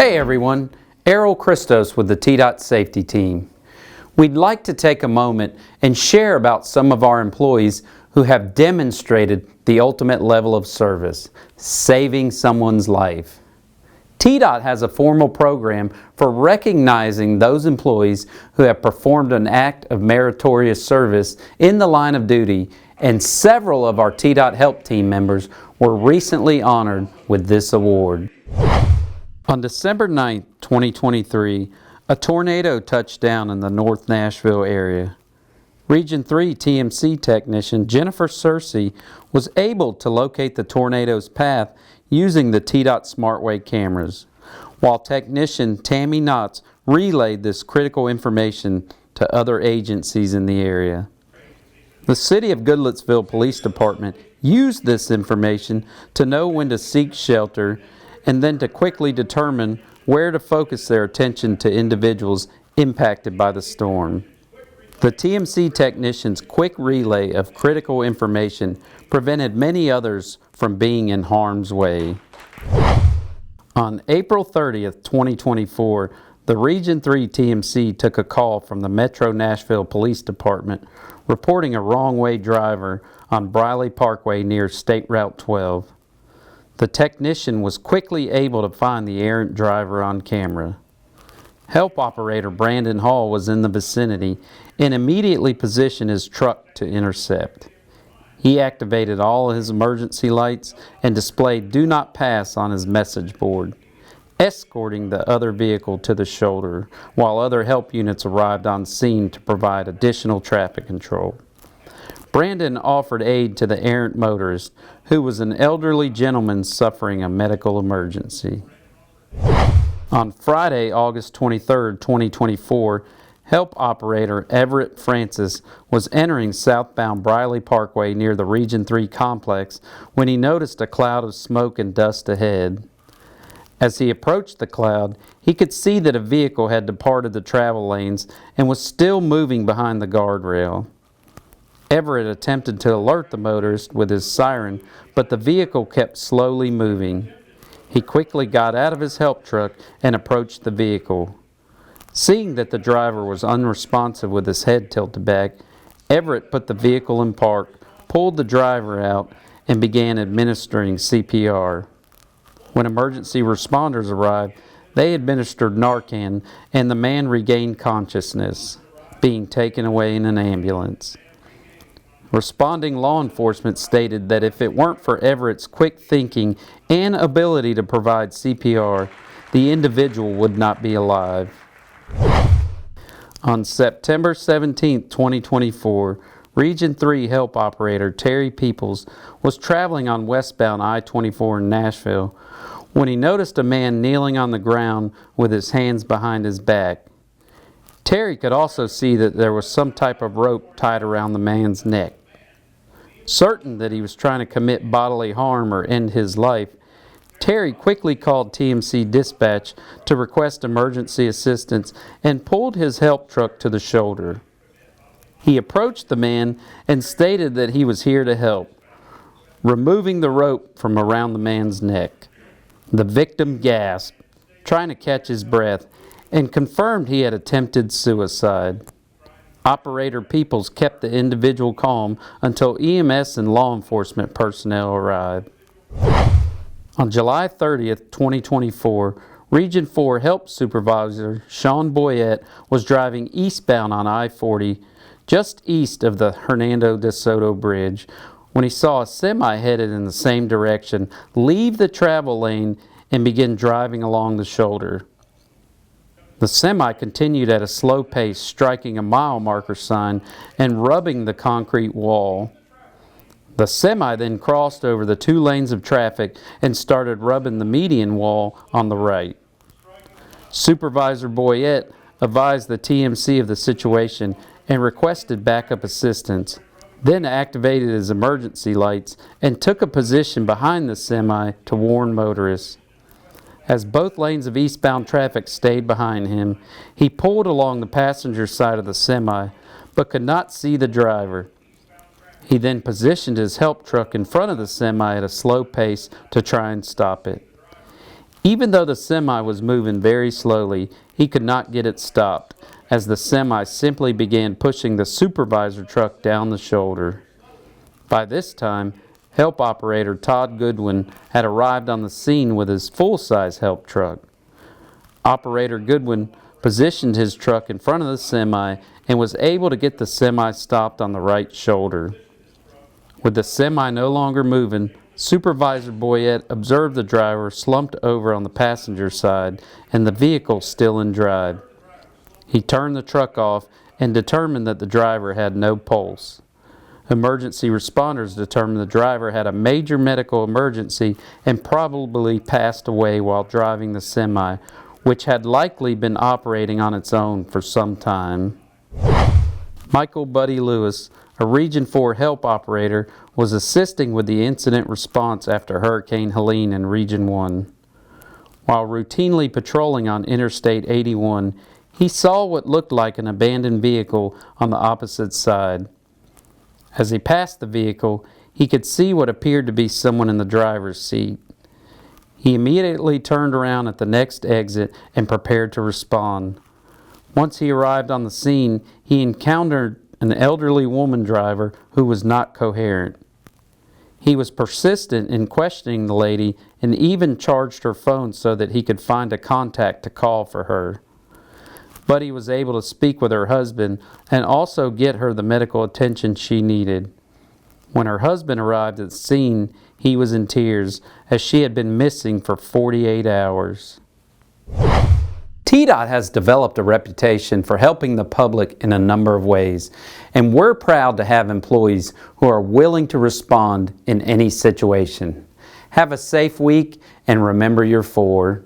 Hey everyone, Errol Christos with the TDOT Safety Team. We'd like to take a moment and share about some of our employees who have demonstrated the ultimate level of service, saving someone's life. TDOT has a formal program for recognizing those employees who have performed an act of meritorious service in the line of duty, and several of our TDOT Help Team members were recently honored with this award. On December 9, 2023, a tornado touched down in the North Nashville area. Region 3 TMC technician Jennifer Searcy was able to locate the tornado's path using the TDOT SmartWay cameras, while technician Tammy Knotts relayed this critical information to other agencies in the area. The City of Goodlettsville Police Department used this information to know when to seek shelter and then to quickly determine where to focus their attention to individuals impacted by the storm. The TMC technician's quick relay of critical information prevented many others from being in harm's way. On April 30th, 2024, the Region 3 TMC took a call from the Metro Nashville Police Department reporting a wrong-way driver on Briley Parkway near State Route 12. The technician was quickly able to find the errant driver on camera. Help operator Brandon Hall was in the vicinity and immediately positioned his truck to intercept. He activated all his emergency lights and displayed "Do Not Pass" on his message board, escorting the other vehicle to the shoulder while other help units arrived on scene to provide additional traffic control. Brandon offered aid to the errant motorist, who was an elderly gentleman suffering a medical emergency. On Friday, August 23, 2024, help operator Everett Francis was entering southbound Briley Parkway near the Region 3 complex when he noticed a cloud of smoke and dust ahead. As he approached the cloud, he could see that a vehicle had departed the travel lanes and was still moving behind the guardrail. Everett attempted to alert the motorist with his siren, but the vehicle kept slowly moving. He quickly got out of his help truck and approached the vehicle. Seeing that the driver was unresponsive with his head tilted back, Everett put the vehicle in park, pulled the driver out, and began administering CPR. When emergency responders arrived, they administered Narcan, and the man regained consciousness, being taken away in an ambulance. Responding law enforcement stated that if it weren't for Everett's quick thinking and ability to provide CPR, the individual would not be alive. On September 17, 2024, Region 3 help operator Terry Peoples was traveling on westbound I-24 in Nashville when he noticed a man kneeling on the ground with his hands behind his back. Terry could also see that there was some type of rope tied around the man's neck. Certain that he was trying to commit bodily harm or end his life, Terry quickly called TMC dispatch to request emergency assistance and pulled his help truck to the shoulder. He approached the man and stated that he was here to help, removing the rope from around the man's neck. The victim gasped, trying to catch his breath, and confirmed he had attempted suicide. Operator Peoples kept the individual calm until EMS and law enforcement personnel arrived. On July 30th, 2024, Region 4 Help Supervisor Sean Boyette was driving eastbound on I-40 just east of the Hernando de Soto Bridge when he saw a semi headed in the same direction leave the travel lane and begin driving along the shoulder. The semi continued at a slow pace, striking a mile marker sign and rubbing the concrete wall. The semi then crossed over the two lanes of traffic and started rubbing the median wall on the right. Supervisor Boyette advised the TMC of the situation and requested backup assistance, then activated his emergency lights and took a position behind the semi to warn motorists. As both lanes of eastbound traffic stayed behind him, he pulled along the passenger side of the semi, but could not see the driver. He then positioned his help truck in front of the semi at a slow pace to try and stop it. Even though the semi was moving very slowly, he could not get it stopped, as the semi simply began pushing the supervisor truck down the shoulder. By this time, help operator Todd Goodwin had arrived on the scene with his full-size help truck. Operator Goodwin positioned his truck in front of the semi and was able to get the semi stopped on the right shoulder. With the semi no longer moving, Supervisor Boyette observed the driver slumped over on the passenger side and the vehicle still in drive. He turned the truck off and determined that the driver had no pulse. Emergency responders determined the driver had a major medical emergency and probably passed away while driving the semi, which had likely been operating on its own for some time. Michael Buddy Lewis, a Region 4 help operator, was assisting with the incident response after Hurricane Helene in Region 1. While routinely patrolling on Interstate 81, he saw what looked like an abandoned vehicle on the opposite side. As he passed the vehicle, he could see what appeared to be someone in the driver's seat. He immediately turned around at the next exit and prepared to respond. Once he arrived on the scene, he encountered an elderly woman driver who was not coherent. He was persistent in questioning the lady and even charged her phone so that he could find a contact to call for her. Buddy was able to speak with her husband and also get her the medical attention she needed. When her husband arrived at the scene, he was in tears as she had been missing for 48 hours. TDOT has developed a reputation for helping the public in a number of ways, and we're proud to have employees who are willing to respond in any situation. Have a safe week, and remember your 4.